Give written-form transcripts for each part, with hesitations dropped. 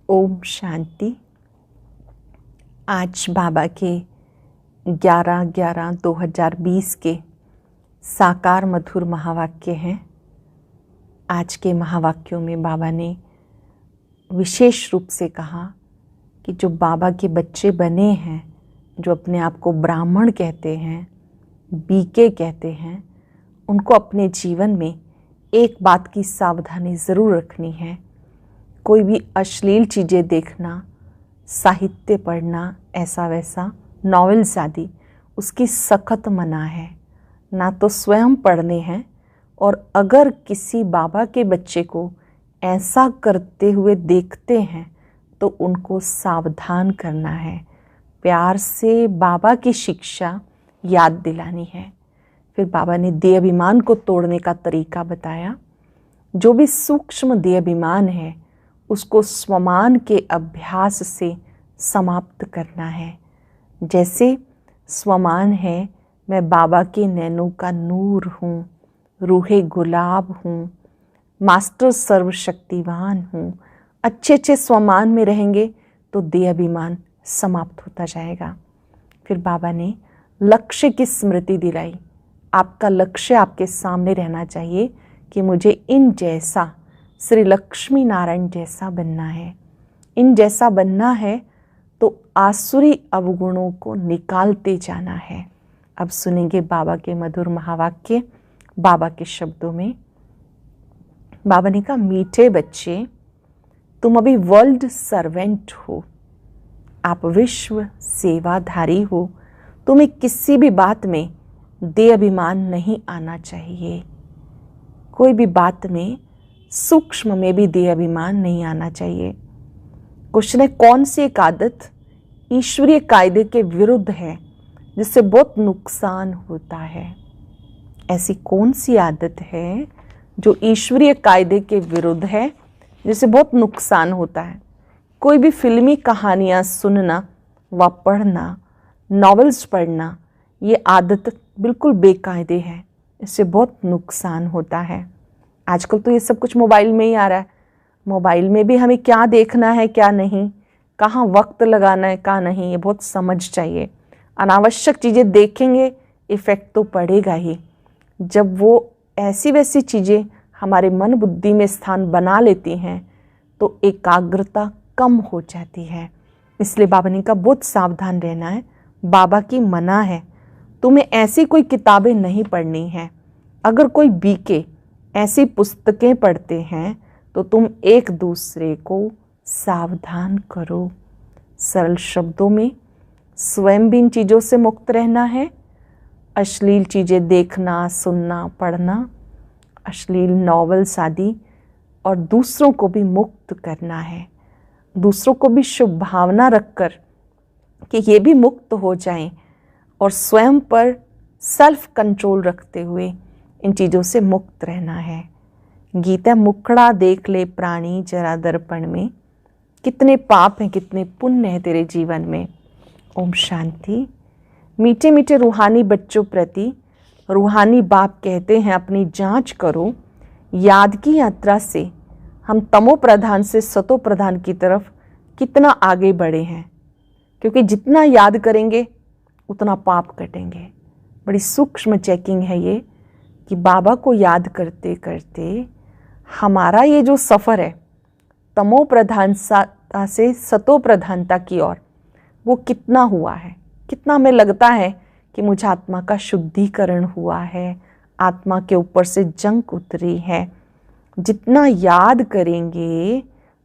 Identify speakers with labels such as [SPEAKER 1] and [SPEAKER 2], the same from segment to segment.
[SPEAKER 1] ओम शांति। आज बाबा के 11/11/2020 के साकार मधुर महावाक्य हैं। आज के महावाक्यों में बाबा ने विशेष रूप से कहा कि जो बाबा के बच्चे बने हैं, जो अपने आप को ब्राह्मण कहते हैं, बीके कहते हैं, उनको अपने जीवन में एक बात की सावधानी ज़रूर रखनी है। कोई भी अश्लील चीज़ें देखना, साहित्य पढ़ना, ऐसा वैसा नॉवेल्स आदि, उसकी सख्त मना है। ना तो स्वयं पढ़ने हैं, और अगर किसी बाबा के बच्चे को ऐसा करते हुए देखते हैं तो उनको सावधान करना है। प्यार से बाबा की शिक्षा याद दिलानी है। फिर बाबा ने देह अभिमान को तोड़ने का तरीका बताया। जो भी सूक्ष्म देह अभिमान है उसको स्वमान के अभ्यास से समाप्त करना है। जैसे स्वमान है, मैं बाबा के नैनों का नूर हूँ, रूहे गुलाब हूँ, मास्टर सर्वशक्तिवान हूँ। अच्छे अच्छे स्वमान में रहेंगे तो देह अभिमान समाप्त होता जाएगा। फिर बाबा ने लक्ष्य की स्मृति दिलाई। आपका लक्ष्य आपके सामने रहना चाहिए कि मुझे इन जैसा, श्री लक्ष्मी नारायण जैसा बनना है। इन जैसा बनना है तो आसुरी अवगुणों को निकालते जाना है। अब सुनेंगे बाबा के मधुर महावाक्य बाबा के शब्दों में। बाबा ने कहा, मीठे बच्चे, तुम अभी वर्ल्ड सर्वेंट हो, आप विश्व सेवाधारी हो। तुम्हें किसी भी बात में देह अभिमान नहीं आना चाहिए। कोई भी बात में, सूक्ष्म में भी देह अभिमान नहीं आना चाहिए। क्वेश्चन है, कौन सी एक आदत ईश्वरीय कायदे के विरुद्ध है जिससे बहुत नुकसान होता है? ऐसी कौन सी आदत है जो ईश्वरीय कायदे के विरुद्ध है, जिससे बहुत नुकसान होता है? कोई भी फिल्मी कहानियाँ सुनना व पढ़ना, नॉवेल्स पढ़ना, ये आदत बिल्कुल बेकायदे है। इससे बहुत नुकसान होता है। आजकल तो ये सब कुछ मोबाइल में ही आ रहा है। मोबाइल में भी हमें क्या देखना है, क्या नहीं, कहाँ वक्त लगाना है, कहाँ नहीं, ये बहुत समझ चाहिए। अनावश्यक चीज़ें देखेंगे, इफ़ेक्ट तो पड़ेगा ही। जब वो ऐसी वैसी चीज़ें हमारे मन बुद्धि में स्थान बना लेती हैं तो एकाग्रता कम हो जाती है। इसलिए बाबा ने कहा, बहुत सावधान रहना है। बाबा की मना है, तुम्हें ऐसी कोई किताबें नहीं पढ़नी है। अगर कोई बीके ऐसी पुस्तकें पढ़ते हैं तो तुम एक दूसरे को सावधान करो। सरल शब्दों में, स्वयं भी इन चीज़ों से मुक्त रहना है। अश्लील चीज़ें देखना, सुनना, पढ़ना, अश्लील नॉवेल्स आदि, और दूसरों को भी मुक्त करना है। दूसरों को भी शुभ भावना रखकर कि ये भी मुक्त हो जाएं, और स्वयं पर सेल्फ कंट्रोल रखते हुए इन चीज़ों से मुक्त रहना है। गीता, मुखड़ा देख ले प्राणी जरा दर्पण में, कितने पाप हैं, कितने पुण्य हैं तेरे जीवन में। ओम शांति। मीठे मीठे रूहानी बच्चों प्रति रूहानी बाप कहते हैं, अपनी जांच करो। याद की यात्रा से हम तमो प्रधान से सतो प्रधान की तरफ कितना आगे बढ़े हैं, क्योंकि जितना याद करेंगे उतना पाप कटेंगे। बड़ी सूक्ष्म चेकिंग है ये कि बाबा को याद करते करते हमारा ये जो सफ़र है तमो प्रधानता से सतो प्रधानता की ओर, वो कितना हुआ है। कितना हमें लगता है कि मुझे आत्मा का शुद्धिकरण हुआ है, आत्मा के ऊपर से जंक उतरी है। जितना याद करेंगे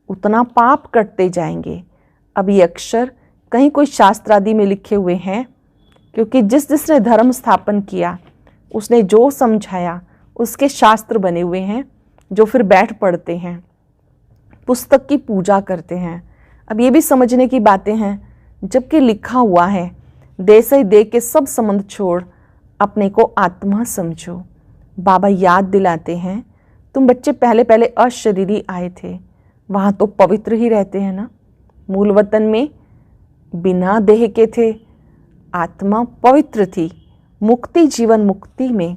[SPEAKER 1] उतना पाप कटते जाएंगे। अब ये अक्षर कहीं कोई शास्त्र आदि में लिखे हुए हैं, क्योंकि जिसने धर्म स्थापन किया, उसने जो समझाया उसके शास्त्र बने हुए हैं, जो फिर बैठ पढ़ते हैं, पुस्तक की पूजा करते हैं। अब ये भी समझने की बातें हैं, जबकि लिखा हुआ है, दे से दे के सब संबंध छोड़ अपने को आत्मा समझो। बाबा याद दिलाते हैं, तुम बच्चे पहले पहले अशरीरी आए थे, वहाँ तो पवित्र ही रहते हैं ना। मूल वतन में बिना देह के थे, आत्मा पवित्र थी। मुक्ति जीवन मुक्ति में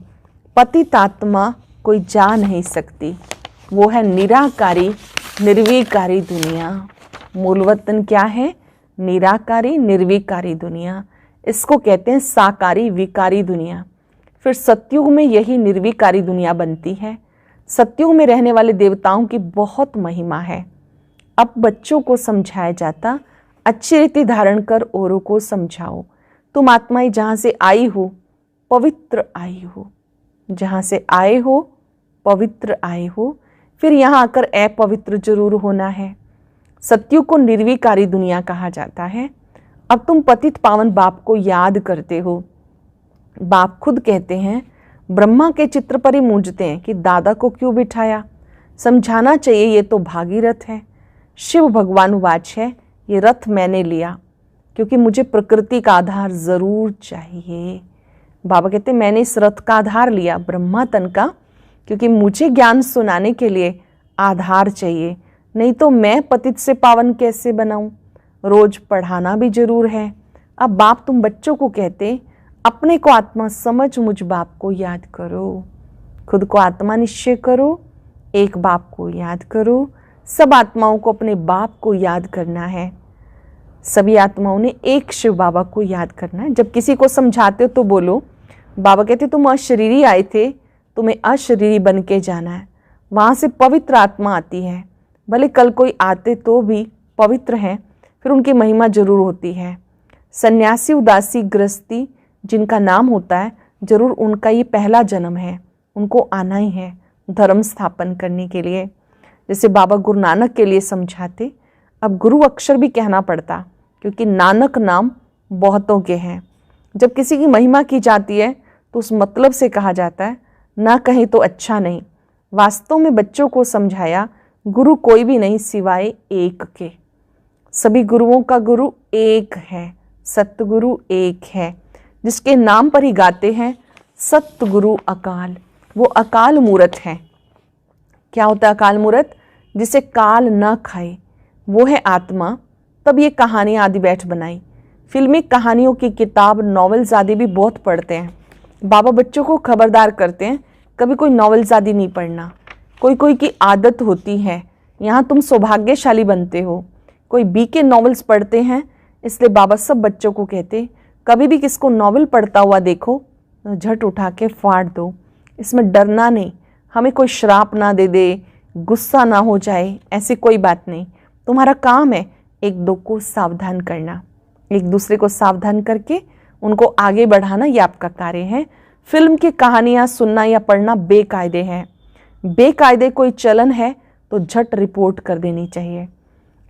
[SPEAKER 1] पतित आत्मा कोई जा नहीं सकती। वो है निराकारी निर्विकारी दुनिया। मूल वतन क्या है? निराकारी निर्विकारी दुनिया। इसको कहते हैं साकारी विकारी दुनिया। फिर सतयुग में यही निर्विकारी दुनिया बनती है। सतयुग में रहने वाले देवताओं की बहुत महिमा है। अब बच्चों को समझाया जाता, अच्छी रीति धारण कर औरों को समझाओ। तुम आत्माएं जहाँ से आई हो पवित्र आई हो, जहाँ से आए हो पवित्र आए हो, फिर यहाँ आकर अपवित्र जरूर होना है। सतयुग को निर्विकारी दुनिया कहा जाता है। अब तुम पतित पावन बाप को याद करते हो। बाप खुद कहते हैं, ब्रह्मा के चित्र पर ही मूंझते हैं कि दादा को क्यों बिठाया, समझाना चाहिए ये तो भागीरथ है। शिव भगवान वाच है, ये रथ मैंने लिया क्योंकि मुझे प्रकृति का आधार जरूर चाहिए। बाबा कहते मैंने इस रथ का आधार लिया ब्रह्मा तन का, क्योंकि मुझे ज्ञान सुनाने के लिए आधार चाहिए, नहीं तो मैं पतित से पावन कैसे बनाऊं। रोज पढ़ाना भी जरूर है। अब बाप तुम बच्चों को कहते, अपने को आत्मा समझ मुझ बाप को याद करो। खुद को आत्मा निश्चय करो, एक बाप को याद करो। सब आत्माओं को अपने बाप को याद करना है। सभी आत्माओं ने एक शिव बाबा को याद करना है। जब किसी को समझाते हो तो बोलो, बाबा कहते तुम अशरीरी आए थे, तुम्हें अशरीरी बन के जाना है। वहाँ से पवित्र आत्मा आती है। भले कल कोई आते तो भी पवित्र हैं, फिर उनकी महिमा जरूर होती है। सन्यासी उदासी गृहस्थी जिनका नाम होता है, जरूर उनका ये पहला जन्म है। उनको आना ही है धर्म स्थापन करने के लिए। जैसे बाबा गुरु नानक के लिए समझाते, अब गुरु अक्षर भी कहना पड़ता, क्योंकि नानक नाम बहुतों के हैं। जब किसी की महिमा की जाती है तो उस मतलब से कहा जाता है, ना कहें तो अच्छा नहीं। वास्तव में बच्चों को समझाया, गुरु कोई भी नहीं सिवाय एक के। सभी गुरुओं का गुरु एक है, सतगुरु एक है, जिसके नाम पर ही गाते हैं सतगुरु अकाल। वो अकाल मूरत है। क्या होता है अकाल मूरत? जिसे काल न खाए, वो है आत्मा। तब ये कहानियाँ आदि बैठ बनाई। फिल्मी कहानियों की किताब, नॉवेल्स आदि भी बहुत पढ़ते हैं। बाबा बच्चों को खबरदार करते हैं, कभी कोई नॉवेल्स आदि नहीं पढ़ना। कोई कोई की आदत होती है, यहाँ तुम सौभाग्यशाली बनते हो। कोई BK नॉवेल्स पढ़ते हैं, इसलिए बाबा सब बच्चों को कहते, कभी भी किसको नॉवेल पढ़ता हुआ देखो तो झट उठा के फाड़ दो। इसमें डरना नहीं, हमें कोई श्राप ना दे दे, गुस्सा ना हो जाए, ऐसी कोई बात नहीं। तुम्हारा काम है एक दो को सावधान करना, एक दूसरे को सावधान करके उनको आगे बढ़ाना, ये आपका कार्य है। फिल्म की कहानियाँ सुनना या पढ़ना बेकायदे हैं। बेकायदे कोई चलन है तो झट रिपोर्ट कर देनी चाहिए।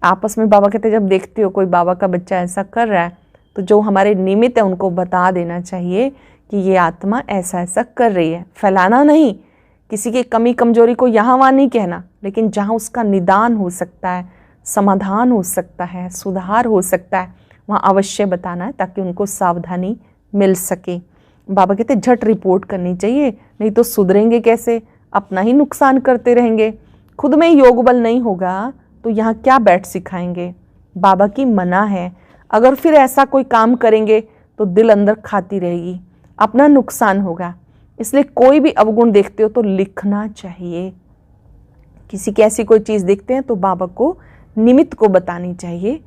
[SPEAKER 1] आपस में बाबा कहते जब देखते हो कोई बाबा का बच्चा ऐसा कर रहा है, तो जो हमारे निमित्त है उनको बता देना चाहिए कि ये आत्मा ऐसा ऐसा कर रही है। फैलाना नहीं, किसी की कमी कमजोरी को यहाँ वहाँ नहीं कहना, लेकिन जहाँ उसका निदान हो सकता है, समाधान हो सकता है, सुधार हो सकता है, वहाँ अवश्य बताना है, ताकि उनको सावधानी मिल सके। बाबा कहते झट रिपोर्ट करनी चाहिए, नहीं तो सुधरेंगे कैसे, अपना ही नुकसान करते रहेंगे। खुद में योग बल नहीं होगा तो यहाँ क्या बैठ सिखाएंगे। बाबा की मना है, अगर फिर ऐसा कोई काम करेंगे तो दिल अंदर खाती रहेगी, अपना नुकसान होगा। इसलिए कोई भी अवगुण देखते हो तो लिखना चाहिए। किसी की ऐसी कोई चीज़ देखते हैं तो बाबा को निमित्त को बतानी चाहिए।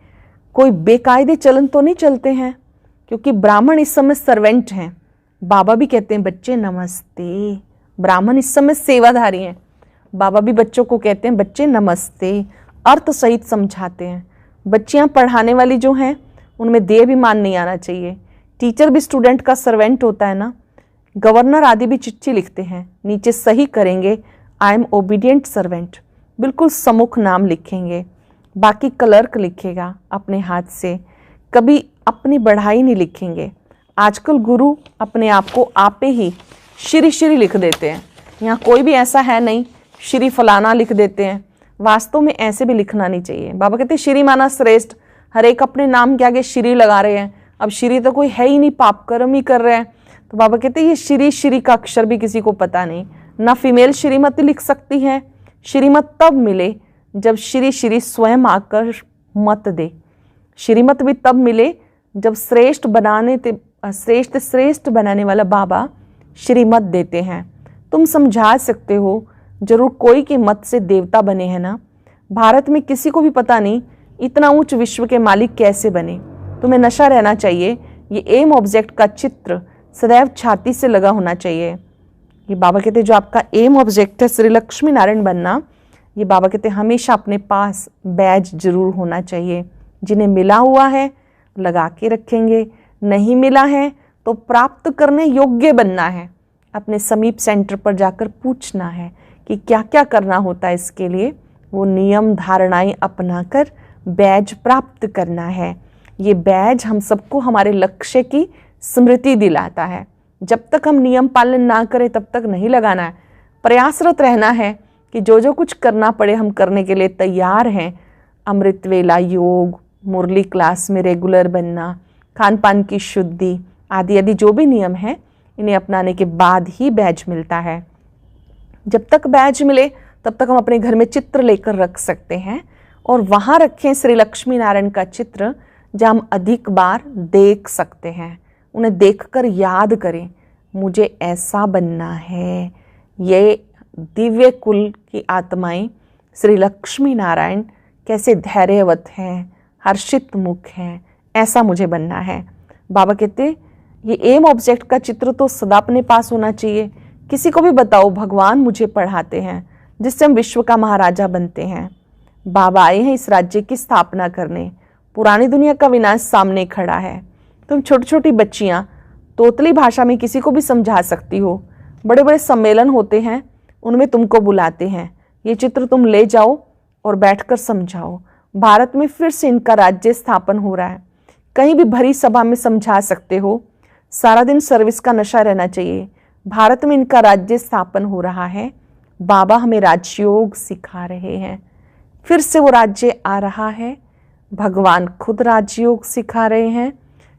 [SPEAKER 1] कोई बेकायदे चलन तो नहीं चलते हैं, क्योंकि ब्राह्मण इस समय सर्वेंट हैं। बाबा भी कहते हैं बच्चे नमस्ते, ब्राह्मण इस समय सेवाधारी हैं। बाबा भी बच्चों को कहते हैं बच्चे नमस्ते, अर्थ सहित समझाते हैं। बच्चियां पढ़ाने वाली जो हैं उनमें देहाभिमान नहीं आना चाहिए। टीचर भी स्टूडेंट का सर्वेंट होता है ना। गवर्नर आदि भी चिट्ठी लिखते हैं, नीचे सही करेंगे आई एम ओबीडियंट सर्वेंट, बिल्कुल सम्मुख नाम लिखेंगे। बाकी क्लर्क लिखेगा अपने हाथ से, कभी अपनी बढ़ाई नहीं लिखेंगे। आजकल गुरु अपने आप को आपे ही श्री श्री लिख देते हैं। यहाँ कोई भी ऐसा है नहीं श्री फलाना लिख देते हैं। वास्तव में ऐसे भी लिखना नहीं चाहिए। बाबा कहते श्री माना श्रेष्ठ, हर एक अपने नाम के आगे श्री लगा रहे हैं। अब श्री तो कोई है ही नहीं, पाप कर्म ही कर रहे हैं। तो बाबा कहते ये श्री श्री का अक्षर भी किसी को पता नहीं। ना फीमेल श्रीमती लिख सकती है। श्रीमत तब मिले जब श्री श्री स्वयं आकर मत दे। श्रीमत भी तब मिले जब श्रेष्ठ बनाने वाला बाबा श्रीमत देते हैं। तुम समझा सकते हो, जरूर कोई के मत से देवता बने हैं ना। भारत में किसी को भी पता नहीं इतना उच्च विश्व के मालिक कैसे बने। तुम्हें नशा रहना चाहिए। ये एम ऑब्जेक्ट का चित्र सदैव छाती से लगा होना चाहिए। ये बाबा कहते जो आपका एम ऑब्जेक्ट है श्री लक्ष्मी नारायण बनना, ये बाबा कहते हमेशा अपने पास बैज जरूर होना चाहिए। जिन्हें मिला हुआ है लगा के रखेंगे, नहीं मिला है तो प्राप्त करने योग्य बनना है। अपने समीप सेंटर पर जाकर पूछना है कि क्या क्या करना होता है इसके लिए। वो नियम धारणाएं अपनाकर बैज प्राप्त करना है। ये बैज हम सबको हमारे लक्ष्य की स्मृति दिलाता है। जब तक हम नियम पालन ना करें तब तक नहीं लगाना है। प्रयासरत रहना है कि जो जो कुछ करना पड़े हम करने के लिए तैयार हैं। अमृत वेला, योग, मुरली क्लास में रेगुलर बनना, खान पान की शुद्धि आदि आदि जो भी नियम हैं, इन्हें अपनाने के बाद ही बैज मिलता है। जब तक बैज मिले तब तक हम अपने घर में चित्र लेकर रख सकते हैं और वहाँ रखें श्री लक्ष्मी नारायण का चित्र, जहाँ हम अधिक बार देख सकते हैं। उन्हें देखकर याद करें, मुझे ऐसा बनना है। ये दिव्य कुल की आत्माएं श्री लक्ष्मी नारायण कैसे धैर्यवत हैं, हर्षित मुख हैं, ऐसा मुझे बनना है। बाबा कहते ये एम ऑब्जेक्ट का चित्र तो सदा अपने पास होना चाहिए। किसी को भी बताओ भगवान मुझे पढ़ाते हैं, जिससे हम विश्व का महाराजा बनते हैं। बाबा आए हैं इस राज्य की स्थापना करने। पुरानी दुनिया का विनाश सामने खड़ा है। तुम छोटी छोटी बच्चियां तोतली भाषा में किसी को भी समझा सकती हो। बड़े बड़े सम्मेलन होते हैं, उनमें तुमको बुलाते हैं। ये चित्र तुम ले जाओ और बैठकर समझाओ। भारत में फिर से इनका राज्य स्थापन हो रहा है। कहीं भी भरी सभा में समझा सकते हो। सारा दिन सर्विस का नशा रहना चाहिए। भारत में इनका राज्य स्थापन हो रहा है। बाबा हमें राजयोग सिखा रहे हैं। फिर से वो राज्य आ रहा है। भगवान खुद राजयोग सिखा रहे हैं।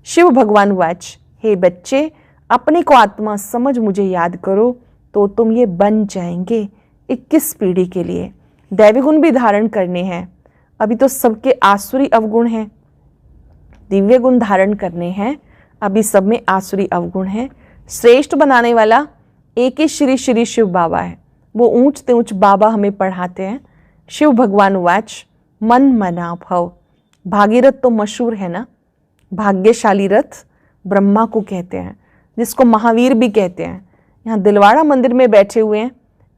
[SPEAKER 1] शिव भगवान वाच, हे बच्चे अपने को आत्मा समझ मुझे याद करो तो तुम ये बन जाएंगे 21 पीढ़ी के लिए। दैवी गुण भी धारण करने हैं। अभी तो सबके आसुरी अवगुण हैं, दिव्य गुण धारण करने हैं। अभी सब में आसुरी अवगुण है। श्रेष्ठ बनाने वाला एक ही श्री श्री शिव बाबा है। वो ऊंच ऊंच बाबा हमें पढ़ाते हैं। शिव भगवान वाच, मन मना भव। भागीरथ तो मशहूर है ना। भाग्यशाली रथ ब्रह्मा को कहते हैं, जिसको महावीर भी कहते हैं। यहाँ दिलवाड़ा मंदिर में बैठे हुए हैं।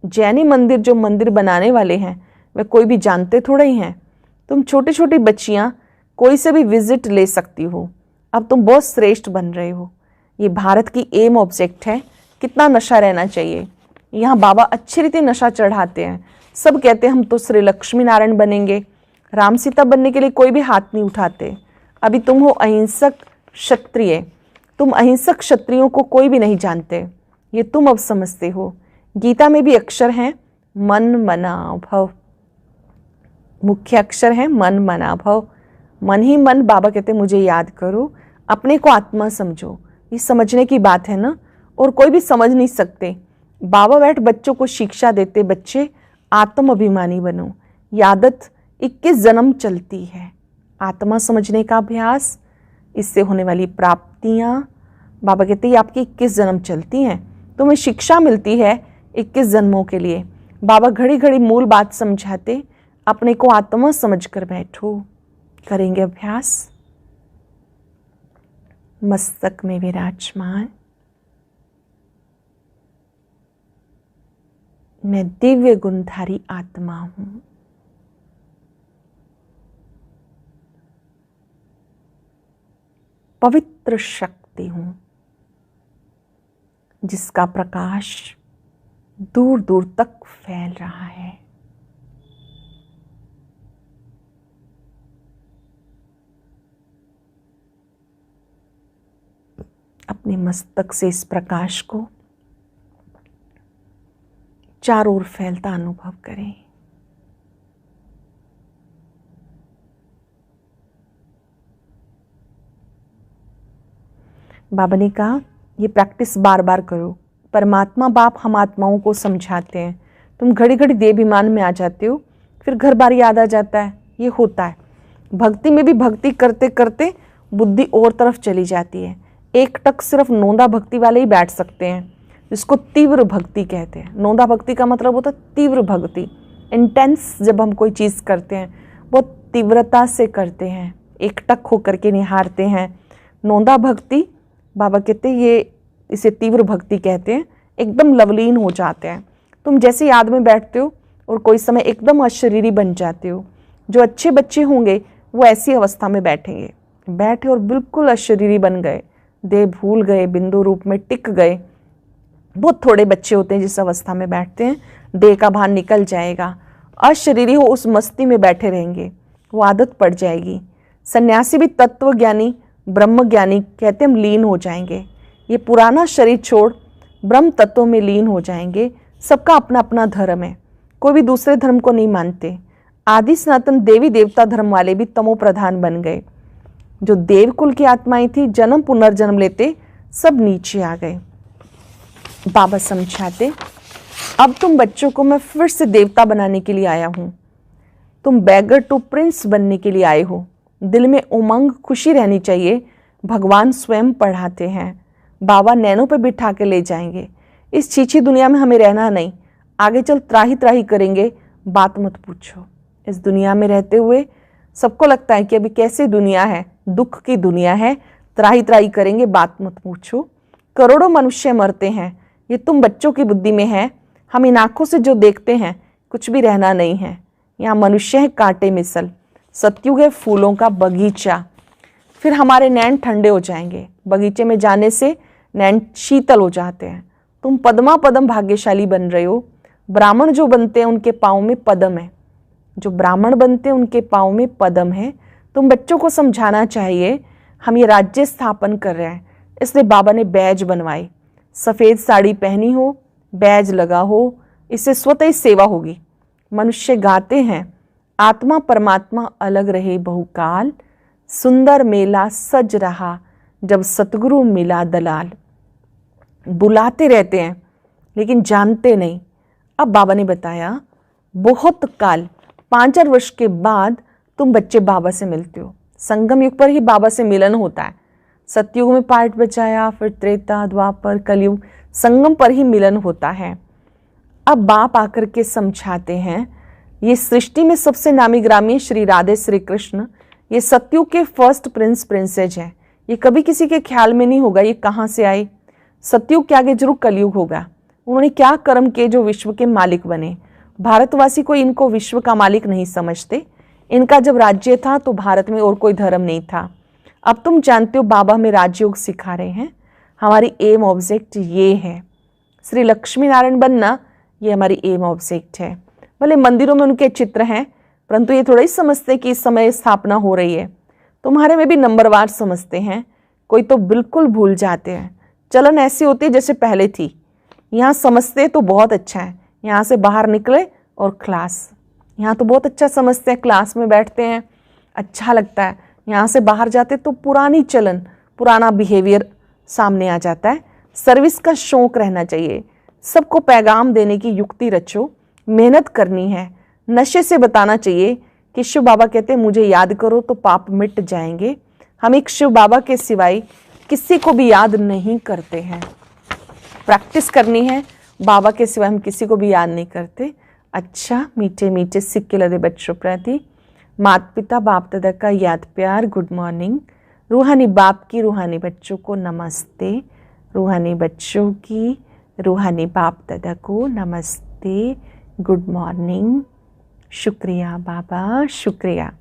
[SPEAKER 1] जैनी मंदिर जो मंदिर बनाने वाले हैं वे कोई भी जानते थोड़ा ही हैं। तुम छोटी छोटी बच्चियाँ कोई से भी विजिट ले सकती हो। अब तुम बहुत श्रेष्ठ बन रहे हो। ये भारत की एम ऑब्जेक्ट है। कितना नशा रहना चाहिए। यहाँ बाबा अच्छी रीति नशा चढ़ाते हैं। सब कहते हैं हम तो श्री लक्ष्मी नारायण बनेंगे। राम सीता बनने के लिए कोई भी हाथ नहीं उठाते। अभी तुम हो अहिंसक क्षत्रिय। तुम अहिंसक क्षत्रियों को कोई भी नहीं जानते। ये तुम अब समझते हो। गीता में भी अक्षर हैं मन मना भव। मुख्य अक्षर है मन मना भव। मन ही मन बाबा कहते मुझे याद करो, अपने को आत्मा समझो। ये समझने की बात है ना, और कोई भी समझ नहीं सकते। बाबा बैठ बच्चों को शिक्षा देते, बच्चे आत्म अभिमानी बनो। ये आदत 21 जन्म चलती है। आत्मा समझने का अभ्यास, इससे होने वाली प्राप्तियां, बाबा कहते हैं आपकी 21 जन्म चलती हैं। तुम्हें शिक्षा मिलती है 21 जन्मों के लिए। बाबा घड़ी घड़ी मूल बात समझाते, अपने को आत्मा समझकर बैठो। करेंगे अभ्यास। मस्तक में विराजमान मैं दिव्य गुणधारी आत्मा हूं। पवित्र शक्ति हूं, जिसका प्रकाश दूर दूर तक फैल रहा है। अपने मस्तक से इस प्रकाश को चारों ओर फैलता अनुभव करें। बाबा ने कहा ये प्रैक्टिस बार बार करो। परमात्मा बाप हम आत्माओं को समझाते हैं। तुम घड़ी घड़ी देहाभिमान में आ जाते हो, फिर घर बार याद आ जाता है। ये होता है। भक्ति में भी भक्ति करते करते बुद्धि और तरफ चली जाती है। एक टक सिर्फ नोंदा भक्ति वाले ही बैठ सकते हैं, जिसको तीव्र भक्ति कहते हैं। नोंदा भक्ति का मतलब होता है तीव्र भक्ति, इंटेंस। जब हम कोई चीज़ करते हैं बहुत तीव्रता से करते हैं, एकटक होकर के निहारते हैं। नौंदा भक्ति बाबा कहते हैं ये, इसे तीव्र भक्ति कहते हैं। एकदम लवलीन हो जाते हैं। तुम जैसे याद में बैठते हो और कोई समय एकदम अशरीरी बन जाते हो। जो अच्छे बच्चे होंगे वो ऐसी अवस्था में बैठेंगे, बैठे और बिल्कुल अशरीरी बन गए, देह भूल गए, बिंदु रूप में टिक गए। बहुत थोड़े बच्चे होते हैं जिस अवस्था में बैठते हैं देह का भान निकल जाएगा, अशरीरी हो उस मस्ती में बैठे रहेंगे, वो आदत पड़ जाएगी। सन्यासी भी तत्व ज्ञानी ब्रह्म ज्ञानी कहते हम लीन हो जाएंगे। ये पुराना शरीर छोड़ ब्रह्म तत्व में लीन हो जाएंगे। सबका अपना अपना धर्म है, कोई भी दूसरे धर्म को नहीं मानते। आदि सनातन देवी देवता धर्म वाले भी तमो प्रधान बन गए। जो देवकुल की आत्माएं थी जन्म पुनर्जन्म लेते सब नीचे आ गए। बाबा समझाते, अब तुम बच्चों को मैं फिर से देवता बनाने के लिए आया हूं। तुम बैगर टू प्रिंस बनने के लिए आए हो। दिल में उमंग खुशी रहनी चाहिए। भगवान स्वयं पढ़ाते हैं। बाबा नैनों पे बिठा के ले जाएंगे। इस छीछी दुनिया में हमें रहना नहीं, आगे चल त्राही त्राही करेंगे, बात मत पूछो। इस दुनिया में रहते हुए सबको लगता है कि अभी कैसी दुनिया है, दुख की दुनिया है, त्राही त्राही करेंगे, बात मत पूछो। करोड़ों मनुष्य मरते हैं, ये तुम बच्चों की बुद्धि में है। हम इन आंखों से जो देखते हैं कुछ भी रहना नहीं है। यहाँ मनुष्य है कांटे मिसल, सतयुग है फूलों का बगीचा। फिर हमारे नैन ठंडे हो जाएंगे। बगीचे में जाने से नैन शीतल हो जाते हैं। तुम पद्मा पदम भाग्यशाली बन रहे हो। ब्राह्मण जो बनते हैं उनके पाँव में पदम है। जो ब्राह्मण बनते हैं उनके पाँव में पदम है। तुम बच्चों को समझाना चाहिए हम ये राज्य स्थापन कर रहे हैं, इसलिए बाबा ने बैज बनवाए। सफ़ेद साड़ी पहनी हो, बैज लगा हो, इससे स्वतः ही सेवा होगी। मनुष्य गाते हैं, आत्मा परमात्मा अलग रहे बहुकाल, सुंदर मेला सज रहा जब सतगुरु मिला दलाल। बुलाते रहते हैं लेकिन जानते नहीं। अब बाबा ने बताया बहुत काल 5 वर्ष के बाद तुम बच्चे बाबा से मिलते हो। संगम युग पर ही बाबा से मिलन होता है। सतयुग में पाठ बचाया, फिर त्रेता द्वापर कलयुग, संगम पर ही मिलन होता है। अब बाप आकर के समझाते हैं ये सृष्टि में सबसे नामी ग्रामी श्री राधे श्री कृष्ण, ये सतयुग के फर्स्ट प्रिंस प्रिंसेज हैं। ये कभी किसी के ख्याल में नहीं होगा ये कहाँ से आए। सतयुग के आगे जरूर कलयुग होगा। उन्होंने क्या कर्म किए जो विश्व के मालिक बने। भारतवासी कोई इनको विश्व का मालिक नहीं समझते। इनका जब राज्य था तो भारत में और कोई धर्म नहीं था। अब तुम जानते हो बाबा हमें राजयोग सिखा रहे हैं। हमारी एम ऑब्जेक्ट ये है, श्री लक्ष्मी नारायण बनना, ये हमारी एम ऑब्जेक्ट है। भले मंदिरों में उनके चित्र हैं, परंतु ये थोड़ा ही समझते कि इस समय स्थापना हो रही है। तुम्हारे में भी नंबरवार समझते हैं, कोई तो बिल्कुल भूल जाते हैं। चलन ऐसी होती है जैसे पहले थी। यहाँ समझते तो बहुत अच्छा है, यहाँ से बाहर निकले और क्लास, यहाँ तो बहुत अच्छा समझते हैं, क्लास में बैठते हैं अच्छा लगता है। यहाँ से बाहर जाते तो पुरानी चलन, पुराना बिहेवियर सामने आ जाता है। सर्विस का शौक रहना चाहिए। सबको पैगाम देने की युक्ति रचो, मेहनत करनी है। नशे से बताना चाहिए कि शिव बाबा कहते हैं मुझे याद करो तो पाप मिट जाएंगे। हम एक शिव बाबा के सिवाय किसी को भी याद नहीं करते हैं। प्रैक्टिस करनी है, बाबा के सिवाय हम किसी को भी याद नहीं करते। अच्छा, मीठे मीठे सिक्के लदे बच्चों प्रति माता पिता बाप दादा का याद प्यार, गुड मॉर्निंग। रूहानी बाप की रूहानी बच्चों को नमस्ते। रूहानी बच्चों की रूहानी बाप दादा को नमस्ते, गुड मॉर्निंग। शुक्रिया बाबा, शुक्रिया।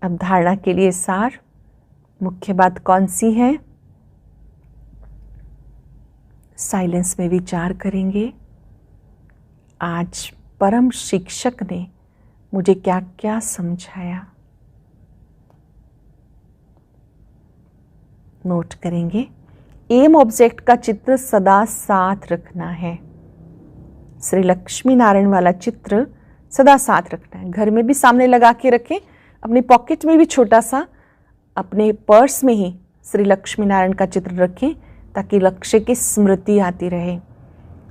[SPEAKER 1] अब धारणा के लिए सार, मुख्य बात कौन सी है? साइलेंस में विचार करेंगे। आज परम शिक्षक ने मुझे क्या क्या समझाया, नोट करेंगे। एम ऑब्जेक्ट का चित्र सदा साथ रखना है। श्री लक्ष्मी नारायण वाला चित्र सदा साथ रखना है। घर में भी सामने लगा के रखें, अपनी पॉकेट में भी छोटा सा, अपने पर्स में ही श्री लक्ष्मी नारायण का चित्र रखें ताकि लक्ष्य की स्मृति आती रहे।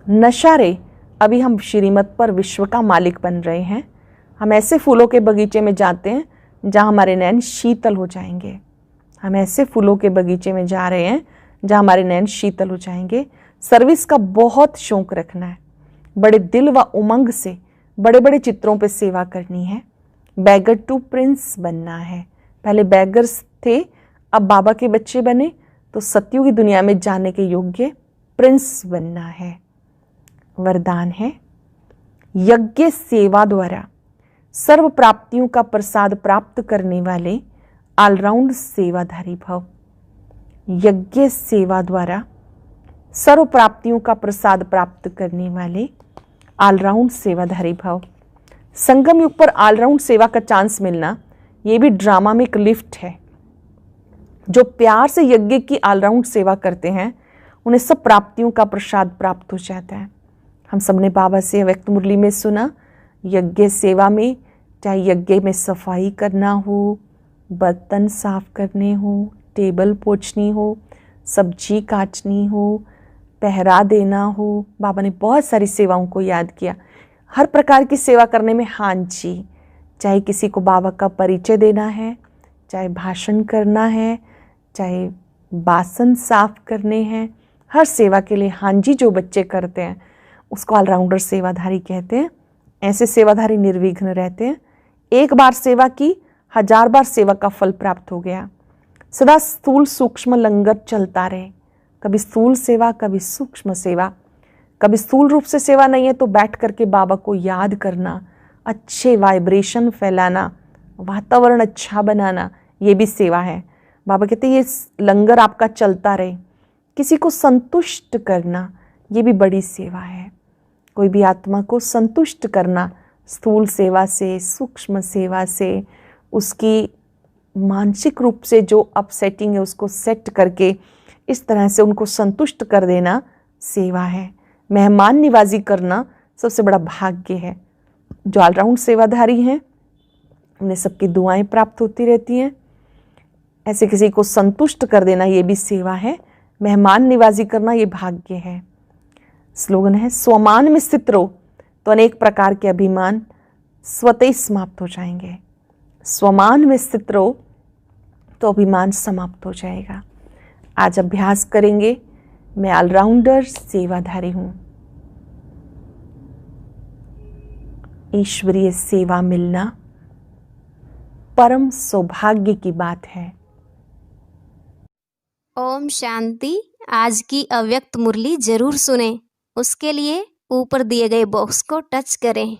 [SPEAKER 1] नशा रे, अभी हम श्रीमत पर विश्व का मालिक बन रहे हैं। हम ऐसे फूलों के बगीचे में जाते हैं जहाँ हमारे नैन शीतल हो जाएंगे। हम ऐसे फूलों के बगीचे में जा रहे हैं जहाँ हमारे नैन शीतल हो जाएंगे। सर्विस का बहुत शौक रखना है, बड़े दिल व उमंग से बड़े बड़े चित्रों पे सेवा करनी है। बैगर टू प्रिंस बनना है। पहले बैगर्स थे, अब बाबा के बच्चे बने तो सत्युगी दुनिया में जाने के योग्य प्रिंस बनना है। वरदान है, यज्ञ सेवा द्वारा सर्व प्राप्तियों का प्रसाद प्राप्त करने वाले ऑलराउंड सेवाधारी भव। यज्ञ सेवा द्वारा सर्व प्राप्तियों का प्रसाद प्राप्त करने वाले ऑलराउंड सेवाधारी भव। संगम युग पर ऑलराउंड सेवा का चांस मिलना, ये भी ड्रामा में एक लिफ्ट है। जो प्यार से यज्ञ की ऑलराउंड सेवा करते हैं उन्हें सब प्राप्तियों का प्रसाद प्राप्त हो जाता है। हम सबने बाबा से अव्यक्त मुरली में सुना, यज्ञ सेवा में चाहे यज्ञ में सफाई करना हो, बर्तन साफ करने हो, टेबल पोंछनी हो, सब्जी काटनी हो, पहरा देना हो, बाबा ने बहुत सारी सेवाओं को याद किया। हर प्रकार की सेवा करने में हाँ जी, चाहे किसी को बाबा का परिचय देना है, चाहे भाषण करना है, चाहे बासन साफ करने हैं, हर सेवा के लिए हाँ जी जो बच्चे करते हैं उसको ऑलराउंडर सेवाधारी कहते हैं। ऐसे सेवाधारी निर्विघ्न रहते हैं। एक बार सेवा की, 1000 बार सेवा का फल प्राप्त हो गया। सदा स्थूल सूक्ष्म लंगर चलता रहे, कभी स्थूल सेवा कभी सूक्ष्म सेवा। कभी स्थूल रूप से सेवा नहीं है तो बैठ करके बाबा को याद करना, अच्छे वाइब्रेशन फैलाना, वातावरण अच्छा बनाना, ये भी सेवा है। बाबा कहते हैं ये लंगर आपका चलता रहे। किसी को संतुष्ट करना, ये भी बड़ी सेवा है। कोई भी आत्मा को संतुष्ट करना, स्थूल सेवा से, सूक्ष्म सेवा से, उसकी मानसिक रूप से जो अपसेटिंग है उसको सेट करके इस तरह से उनको संतुष्ट कर देना सेवा है। मेहमान निवाजी करना सबसे बड़ा भाग्य है। जो ऑलराउंड सेवाधारी हैं उन्हें सबकी दुआएं प्राप्त होती रहती हैं। ऐसे किसी को संतुष्ट कर देना ये भी सेवा है। मेहमान निवाजी करना ये भाग्य है। स्लोगन है, स्वमान में स्थित रहो तो अनेक प्रकार के अभिमान स्वतः ही समाप्त हो जाएंगे। स्वमान में स्थित रहो तो अभिमान समाप्त हो जाएगा। आज अभ्यास करेंगे, मैं ऑलराउंडर सेवाधारी हूं। ईश्वरीय सेवा मिलना परम सौभाग्य की बात है।
[SPEAKER 2] ओम शांति। आज की अव्यक्त मुरली जरूर सुने। उसके लिए ऊपर दिए गए बॉक्स को टच करें।